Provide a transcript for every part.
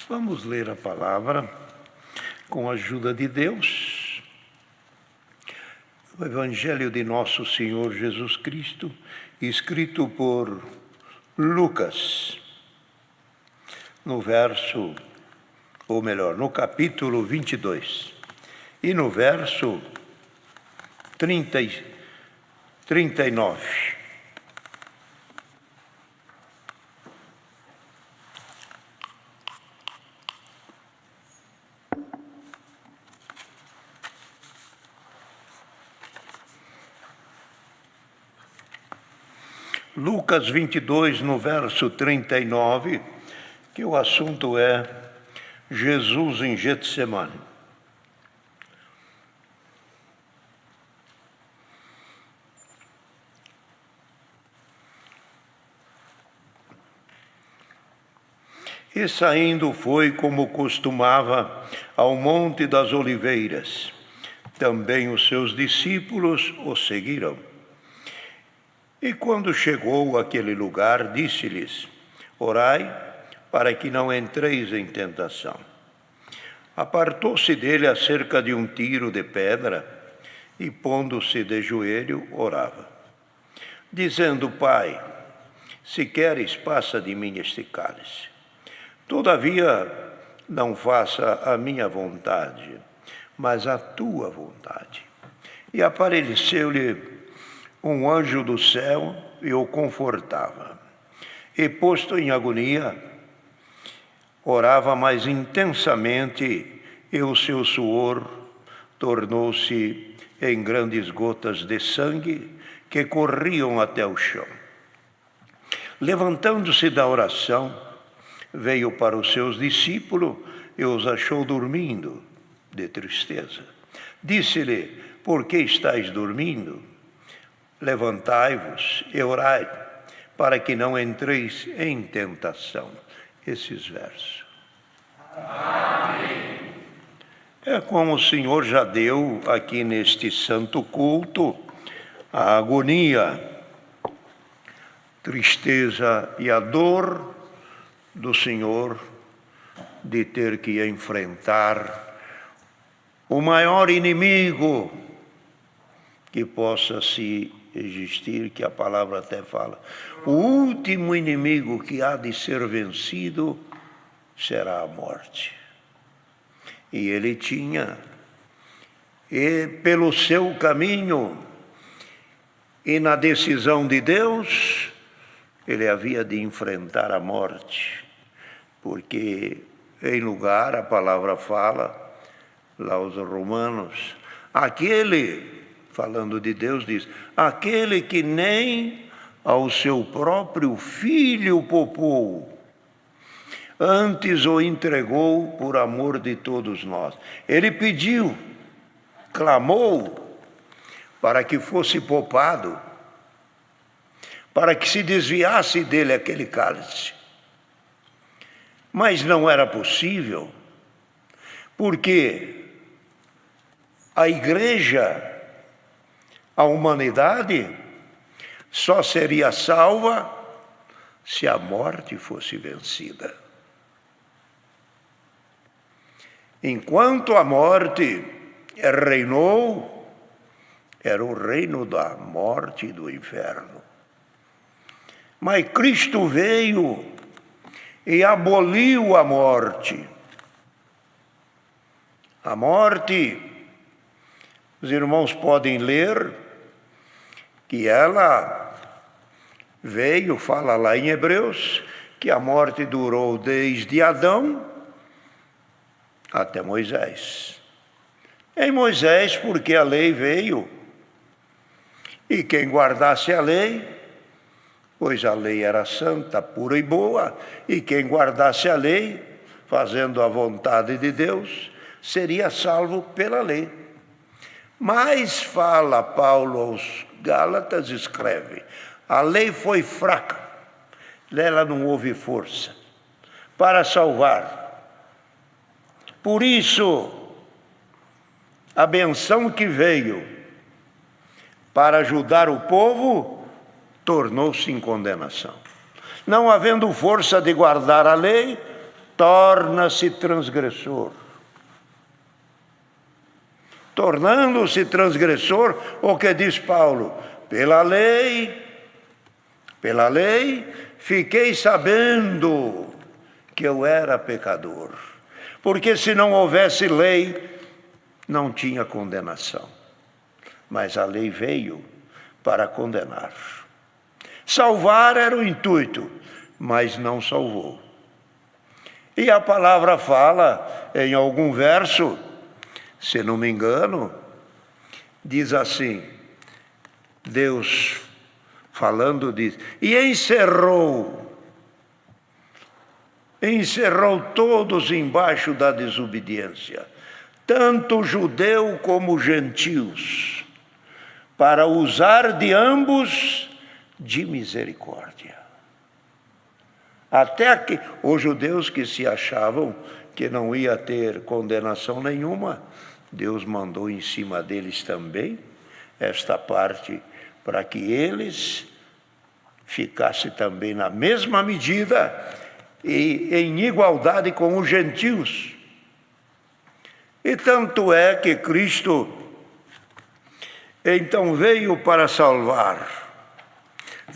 Vamos ler a palavra com a ajuda de Deus. O Evangelho de Nosso Senhor Jesus Cristo, escrito por Lucas, no capítulo 22, e no verso 39. Lucas 22, no verso 39, que o assunto é Jesus em Getsemane. E saindo foi, como costumava, ao Monte das Oliveiras. Também os seus discípulos o seguiram. E quando chegou àquele lugar, disse-lhes: orai, para que não entreis em tentação. Apartou-se dele a cerca de um tiro de pedra, e pondo-se de joelho, orava, dizendo: Pai, se queres, passa de mim este cálice. Todavia, não faça a minha vontade, mas a tua vontade. E apareceu-lhe um anjo do céu e o confortava. E posto em agonia, orava mais intensamente, e o seu suor tornou-se em grandes gotas de sangue que corriam até o chão. Levantando-se da oração, veio para os seus discípulos e os achou dormindo de tristeza. Disse-lhe: por que estáis dormindo? Levantai-vos e orai, para que não entreis em tentação. Esses versos. Amém. É como o Senhor já deu aqui neste santo culto a agonia, tristeza e a dor do Senhor de ter que enfrentar o maior inimigo que possa se existir, que a palavra até fala. O último inimigo que há de ser vencido será a morte. E ele tinha, e pelo seu caminho e na decisão de Deus, ele havia de enfrentar a morte, porque em lugar, a palavra fala, lá aos Romanos, falando de Deus, diz: aquele que nem ao seu próprio filho poupou, antes o entregou por amor de todos nós. Ele pediu, clamou, para que fosse poupado, para que se desviasse dele aquele cálice. Mas não era possível, porque a igreja, a humanidade, só seria salva se a morte fosse vencida. Enquanto a morte reinou, era o reino da morte e do inferno. Mas Cristo veio e aboliu a morte. A morte, os irmãos podem ler, que ela veio, fala lá em Hebreus, que a morte durou desde Adão até Moisés. Em Moisés, porque a lei veio, e quem guardasse a lei, pois a lei era santa, pura e boa, e quem guardasse a lei, fazendo a vontade de Deus, seria salvo pela lei. Mas fala Paulo aos Gálatas, escreve: a lei foi fraca, nela não houve força para salvar. Por isso, a benção que veio para ajudar o povo tornou-se em condenação. Não havendo força de guardar a lei, torna-se transgressor. Tornando-se transgressor, o que diz Paulo? Pela lei, fiquei sabendo que eu era pecador. Porque se não houvesse lei, não tinha condenação. Mas a lei veio para condenar. Salvar era o intuito, mas não salvou. E a palavra fala em algum verso, se não me engano, diz assim, Deus falando disso, e encerrou todos embaixo da desobediência, tanto judeu como gentios, para usar de ambos de misericórdia. Até que os judeus que se achavam que não ia ter condenação nenhuma, Deus mandou em cima deles também esta parte, para que eles ficassem também na mesma medida e em igualdade com os gentios. E tanto é que Cristo então veio para salvar,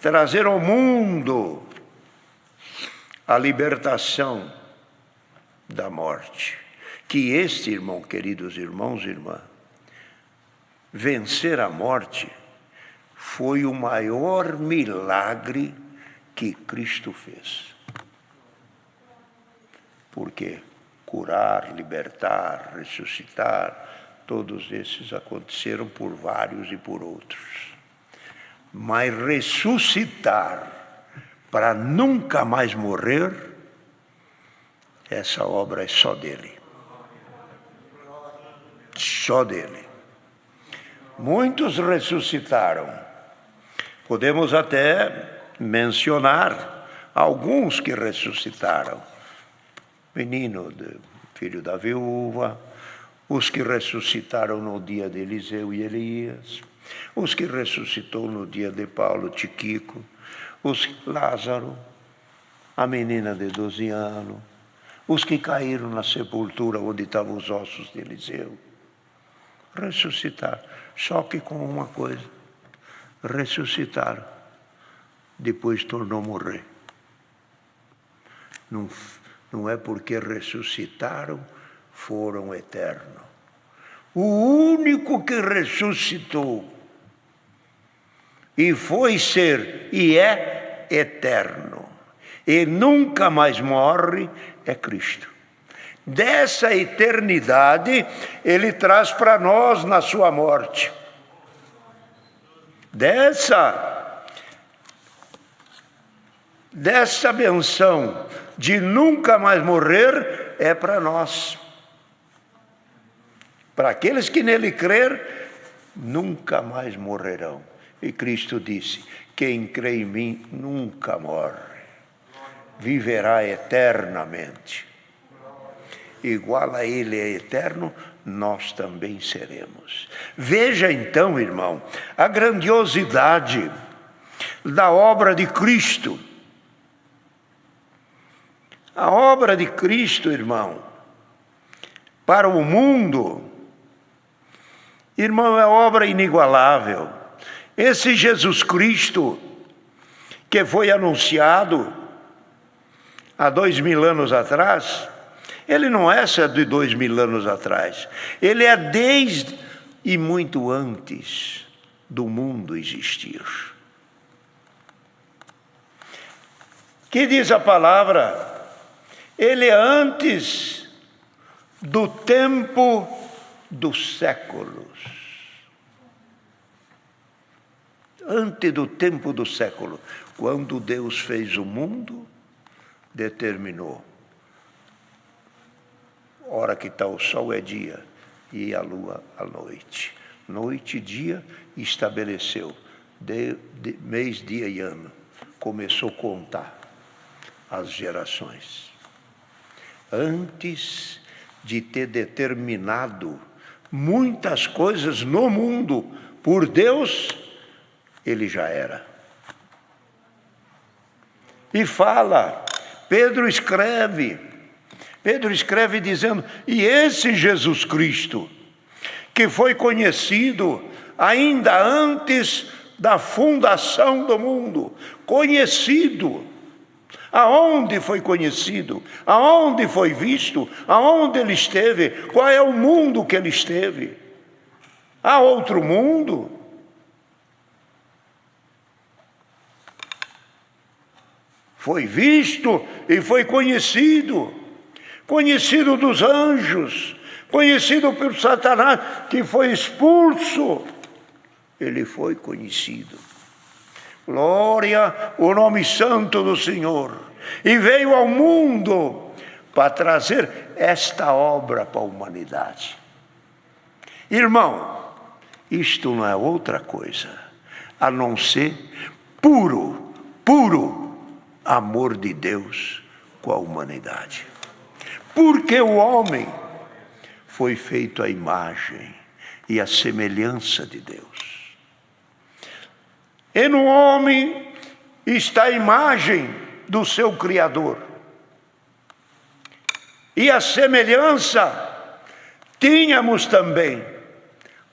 trazer ao mundo a libertação da morte. Que este, irmão, queridos irmãos e irmãs, vencer a morte foi o maior milagre que Cristo fez. Porque curar, libertar, ressuscitar, todos esses aconteceram por vários e por outros. Mas ressuscitar para nunca mais morrer, essa obra é só dele. Só dele. Muitos ressuscitaram. Podemos até mencionar alguns que ressuscitaram. Menino, filho da viúva, os que ressuscitaram no dia de Eliseu e Elias, os que ressuscitou no dia de Paulo, Tiquico, Lázaro, a menina de 12 anos, os que caíram na sepultura onde estavam os ossos de Eliseu. Ressuscitaram, só que com uma coisa, ressuscitaram, depois tornou a morrer. Não é porque ressuscitaram, foram eternos. O único que ressuscitou e foi ser e é eterno e nunca mais morre é Cristo. Dessa eternidade ele traz para nós na sua morte. Dessa benção de nunca mais morrer é para nós. Para aqueles que nele crer, nunca mais morrerão. E Cristo disse, quem crê em mim nunca morre, viverá eternamente. Igual a ele é eterno, nós também seremos. Veja então, irmão, a grandiosidade da obra de Cristo. A obra de Cristo, irmão, para o mundo, irmão, é obra inigualável. Esse Jesus Cristo, que foi anunciado há 2000 anos atrás, ele não é só de 2000 anos atrás, ele é desde e muito antes do mundo existir. Que diz a palavra? Ele é antes do tempo dos séculos. Antes do tempo do século, quando Deus fez o mundo, determinou. Hora que está o sol é dia e a lua à noite. Noite e dia estabeleceu, mês, dia e ano. Começou a contar as gerações. Antes de ter determinado muitas coisas no mundo por Deus, ele já era. E fala, Pedro escreve Pedro escreve dizendo: e esse Jesus Cristo, que foi conhecido ainda antes da fundação do mundo, conhecido. Aonde foi conhecido? Aonde foi visto? Aonde ele esteve? Qual é o mundo que ele esteve? Há outro mundo? Foi visto e foi conhecido. Conhecido dos anjos, conhecido por Satanás, que foi expulso. Ele foi conhecido. Glória ao nome santo do Senhor. E veio ao mundo para trazer esta obra para a humanidade. Irmão, isto não é outra coisa a não ser puro amor de Deus com a humanidade. Porque o homem foi feito à imagem e à semelhança de Deus. E no homem está a imagem do seu Criador. E a semelhança tínhamos também,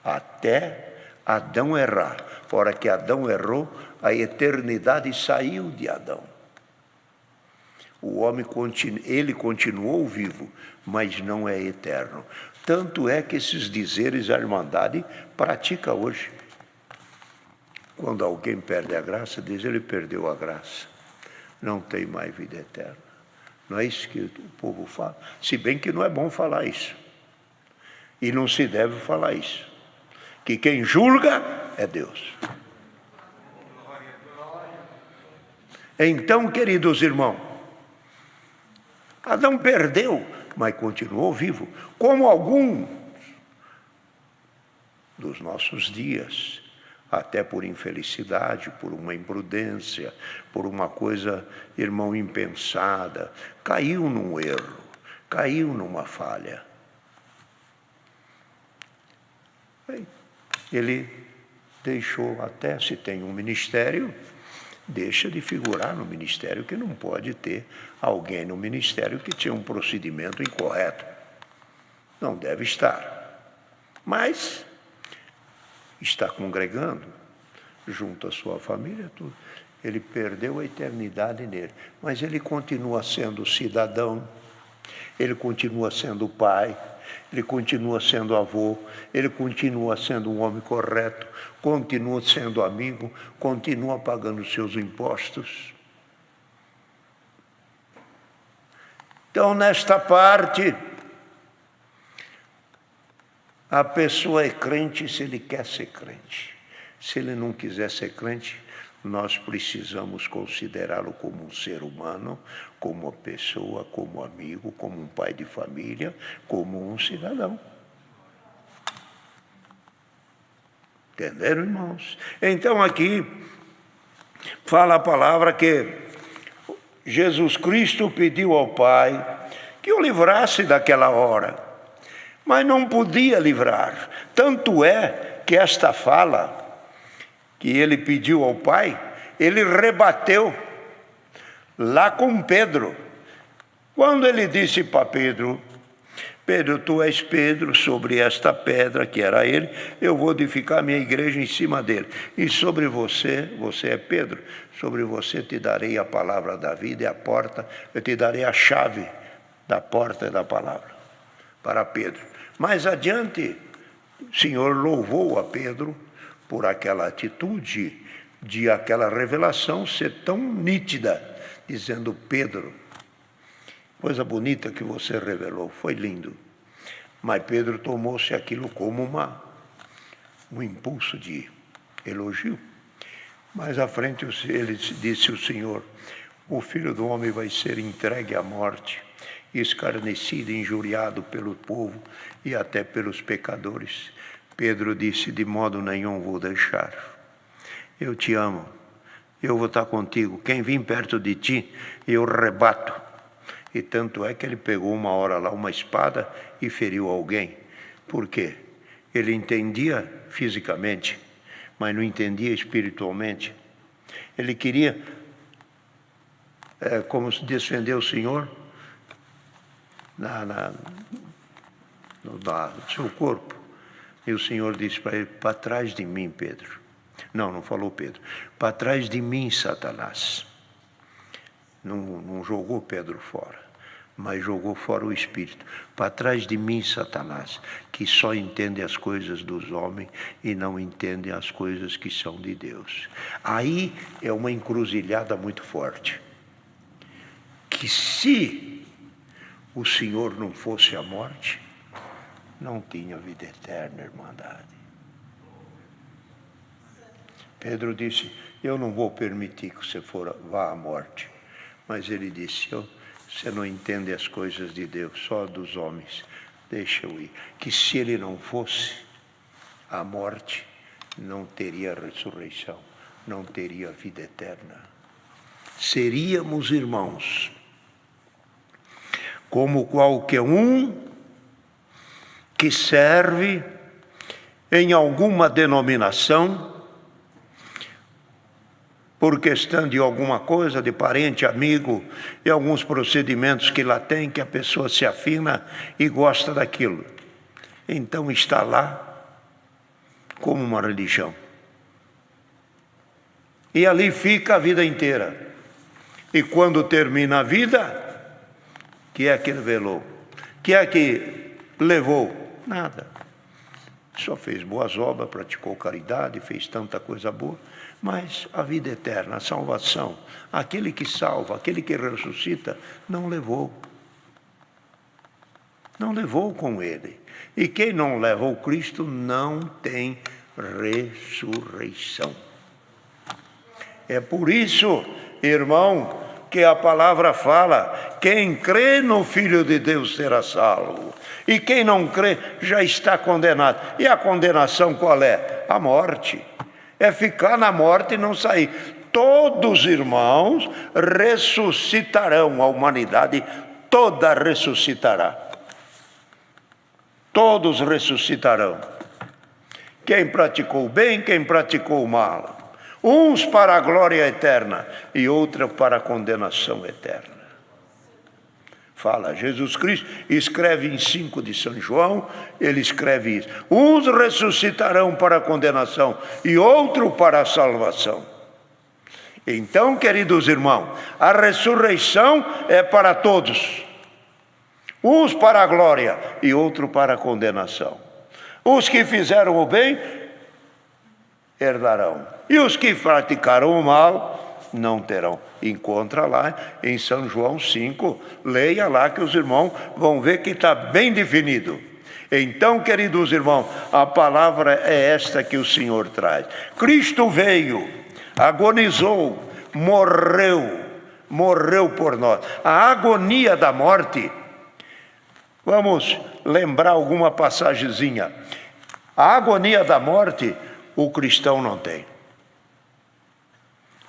até Adão errar. Fora que Adão errou, a eternidade saiu de Adão. O homem ele continuou vivo, mas não é eterno. Tanto é que esses dizeres a Irmandade pratica hoje. Quando alguém perde a graça, diz: ele perdeu a graça, não tem mais vida eterna. Não é isso que o povo fala? Se bem que não é bom falar isso. E não se deve falar isso. Que quem julga é Deus. Então, queridos irmãos, Adão perdeu, mas continuou vivo, como alguns dos nossos dias, até por infelicidade, por uma imprudência, por uma coisa, irmão, impensada, caiu num erro, caiu numa falha. Ele deixou, até se tem um ministério, deixa de figurar no ministério, que não pode ter alguém no ministério que tinha um procedimento incorreto. Não deve estar. Mas está congregando junto à sua família, tudo. Ele perdeu a eternidade nele, mas ele continua sendo cidadão, ele continua sendo pai, ele continua sendo avô, ele continua sendo um homem correto, continua sendo amigo, continua pagando seus impostos. Então, nesta parte, a pessoa é crente se ele quer ser crente. Se ele não quiser ser crente, nós precisamos considerá-lo como um ser humano, como uma pessoa, como amigo, como um pai de família, como um cidadão. Entenderam, irmãos? Então aqui fala a palavra que Jesus Cristo pediu ao Pai que o livrasse daquela hora, mas não podia livrar. Tanto é que esta fala que ele pediu ao Pai, ele rebateu lá com Pedro. Quando ele disse para Pedro: Pedro, tu és Pedro, sobre esta pedra, que era ele, eu vou edificar minha igreja em cima dele. E sobre você, você é Pedro, sobre você te darei a palavra da vida e a porta, eu te darei a chave da porta e da palavra, para Pedro. Mais adiante, o Senhor louvou a Pedro por aquela atitude, de aquela revelação ser tão nítida, dizendo: Pedro, coisa bonita que você revelou, foi lindo. Mas Pedro tomou-se aquilo como um impulso de elogio. Mais à frente ele disse: o Senhor, o Filho do Homem vai ser entregue à morte, escarnecido e injuriado pelo povo e até pelos pecadores. Pedro disse: de modo nenhum vou deixar. Eu te amo, eu vou estar contigo. Quem vir perto de ti, eu rebato. E tanto é que ele pegou uma hora lá uma espada e feriu alguém. Por quê? Ele entendia fisicamente, mas não entendia espiritualmente. Ele queria, como defender o Senhor, no seu corpo. E o Senhor disse para ele: para trás de mim, Pedro. Não falou Pedro. Para trás de mim, Satanás. Não jogou Pedro fora, mas jogou fora o Espírito. Para trás de mim, Satanás, que só entende as coisas dos homens e não entende as coisas que são de Deus. Aí é uma encruzilhada muito forte. Que se o Senhor não fosse a morte, não tinha vida eterna, irmandade. Pedro disse: eu não vou permitir que você vá à morte. Mas ele disse: você não entende as coisas de Deus, só dos homens. Deixa eu ir. Que se ele não fosse a morte, não teria ressurreição, não teria vida eterna. Seríamos irmãos, como qualquer um que serve em alguma denominação, por questão de alguma coisa, de parente, amigo, e alguns procedimentos que lá tem, que a pessoa se afina e gosta daquilo. Então está lá como uma religião. E ali fica a vida inteira. E quando termina a vida, que é que revelou? Que é que levou? Nada. Só fez boas obras, praticou caridade, fez tanta coisa boa. Mas a vida eterna, a salvação, aquele que salva, aquele que ressuscita, não levou. Não levou com ele. E quem não leva o Cristo não tem ressurreição. É por isso, irmão, que a palavra fala: quem crê no Filho de Deus será salvo. E quem não crê já está condenado. E a condenação qual é? A morte. É ficar na morte e não sair. Todos os irmãos ressuscitarão, a humanidade toda ressuscitará. Todos ressuscitarão. Quem praticou o bem, quem praticou o mal. Uns para a glória eterna e outros para a condenação eterna. Fala, Jesus Cristo escreve em 5 de São João, ele escreve isso: uns ressuscitarão para a condenação e outro para a salvação. Então, queridos irmãos, a ressurreição é para todos. Uns para a glória e outro para a condenação. Os que fizeram o bem herdarão, e os que praticaram o mal não terão. Encontra lá em São João 5, leia lá que os irmãos vão ver que está bem definido. Então, queridos irmãos, a palavra é esta que o Senhor traz. Cristo veio, agonizou, morreu por nós. A agonia da morte, vamos lembrar alguma passagenzinha. A agonia da morte, o cristão não tem.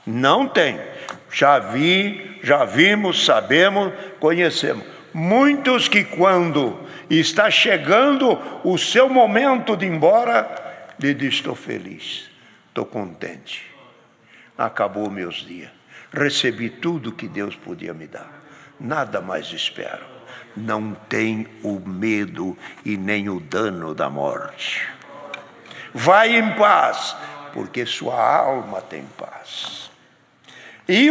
Não tem. Já vimos, sabemos, conhecemos. Muitos que quando está chegando o seu momento de ir embora, lhe diz: estou feliz, estou contente. Acabou meus dias. Recebi tudo que Deus podia me dar. Nada mais espero. Não tem o medo e nem o dano da morte. Vai em paz, porque sua alma tem paz. E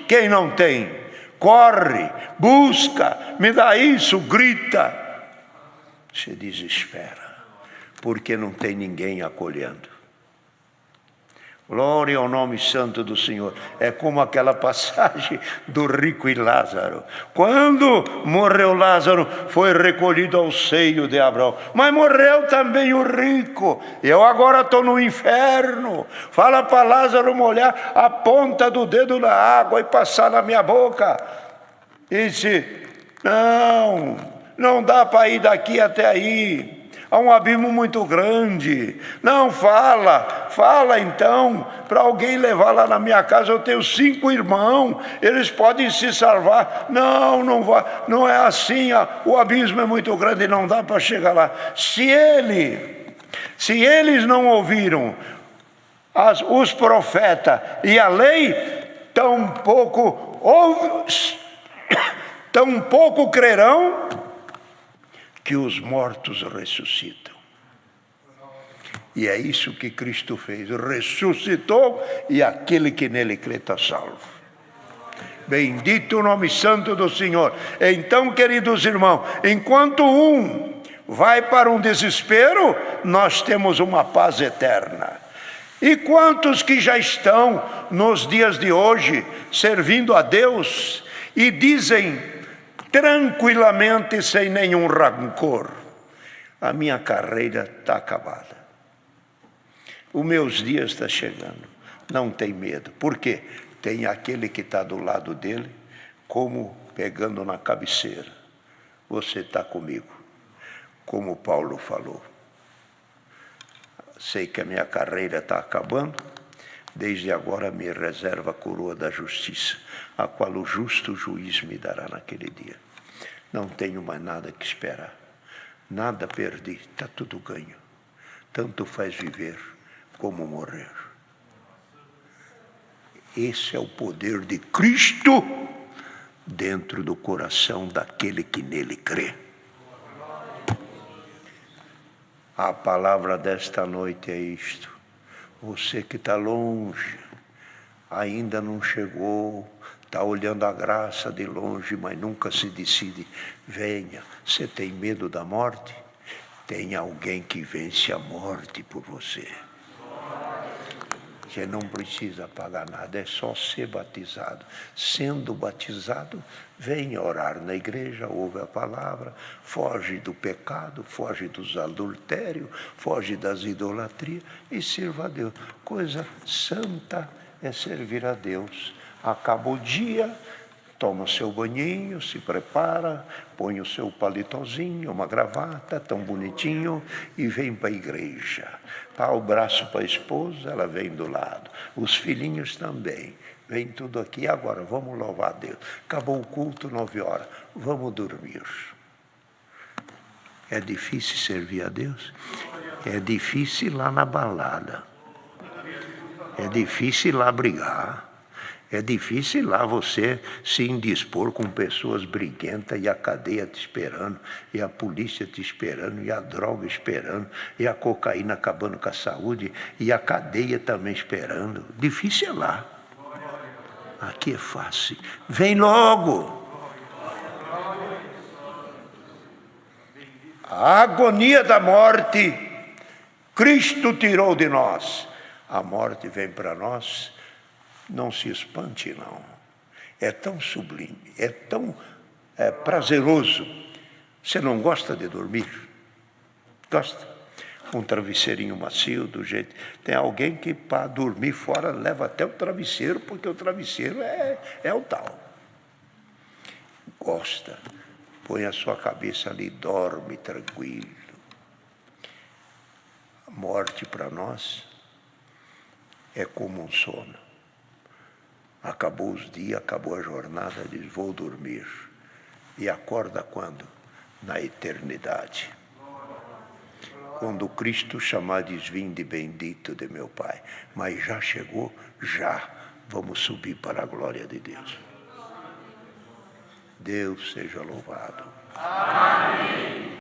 quem não tem, corre, busca, me dá isso, grita, se desespera, porque não tem ninguém acolhendo. Glória ao nome santo do Senhor. É como aquela passagem do rico e Lázaro. Quando morreu Lázaro, foi recolhido ao seio de Abraão. Mas morreu também o rico. Eu agora estou no inferno. Fala para Lázaro molhar a ponta do dedo na água e passar na minha boca. E disse: não dá para ir daqui até aí. Há um abismo muito grande. Não, fala então, para alguém levar lá na minha casa. Eu tenho 5 irmãos, eles podem se salvar. Não vai, não é assim, o abismo é muito grande, não dá para chegar lá. Se eles não ouviram os profetas e a lei, tão pouco crerão que os mortos ressuscitam. E é isso que Cristo fez, ressuscitou, e aquele que nele crê está salvo. Bendito o nome santo do Senhor. Então, queridos irmãos, enquanto um vai para um desespero, nós temos uma paz eterna. E quantos que já estão nos dias de hoje servindo a Deus e dizem tranquilamente, sem nenhum rancor: a minha carreira está acabada, os meus dias estão chegando, não tem medo. Por quê? Tem aquele que está do lado dele, como pegando na cabeceira: você está comigo, como Paulo falou. Sei que a minha carreira está acabando, desde agora me reserva a coroa da justiça, a qual o justo juiz me dará naquele dia. Não tenho mais nada que esperar, nada perdi, está tudo ganho. Tanto faz viver como morrer. Esse é o poder de Cristo dentro do coração daquele que nele crê. A palavra desta noite é isto: você que está longe, ainda não chegou, está olhando a graça de longe, mas nunca se decide, venha. Você tem medo da morte? Tem alguém que vence a morte por você. Você não precisa pagar nada, é só ser batizado. Sendo batizado, vem orar na igreja, ouve a palavra, foge do pecado, foge dos adultérios, foge das idolatrias e sirva a Deus. Coisa santa é servir a Deus. Acaba o dia, toma o seu banhinho, se prepara, põe o seu palitozinho, uma gravata, tão bonitinho, e vem para a igreja. Dá o braço para a esposa, ela vem do lado. Os filhinhos também. Vem tudo aqui. Agora, vamos louvar a Deus. Acabou o culto, 9 horas. Vamos dormir. É difícil servir a Deus? É difícil ir lá na balada. É difícil ir lá brigar. É difícil lá você se indispor com pessoas briguentas e a cadeia te esperando, e a polícia te esperando, e a droga esperando, e a cocaína acabando com a saúde, e a cadeia também esperando. Difícil é lá. Aqui é fácil. Vem logo. A agonia da morte, Cristo tirou de nós. A morte vem para nós. Não se espante, não. É tão sublime, é tão prazeroso. Você não gosta de dormir? Gosta? Um travesseirinho macio, do jeito... Tem alguém que para dormir fora leva até o travesseiro, porque o travesseiro é o tal. Gosta. Põe a sua cabeça ali, dorme tranquilo. A morte para nós é como um sono. Acabou os dias, acabou a jornada, diz: vou dormir. E acorda quando? Na eternidade. Quando Cristo chamar, diz: vinde bendito de meu Pai. Mas já chegou? Já. Vamos subir para a glória de Deus. Deus seja louvado. Amém.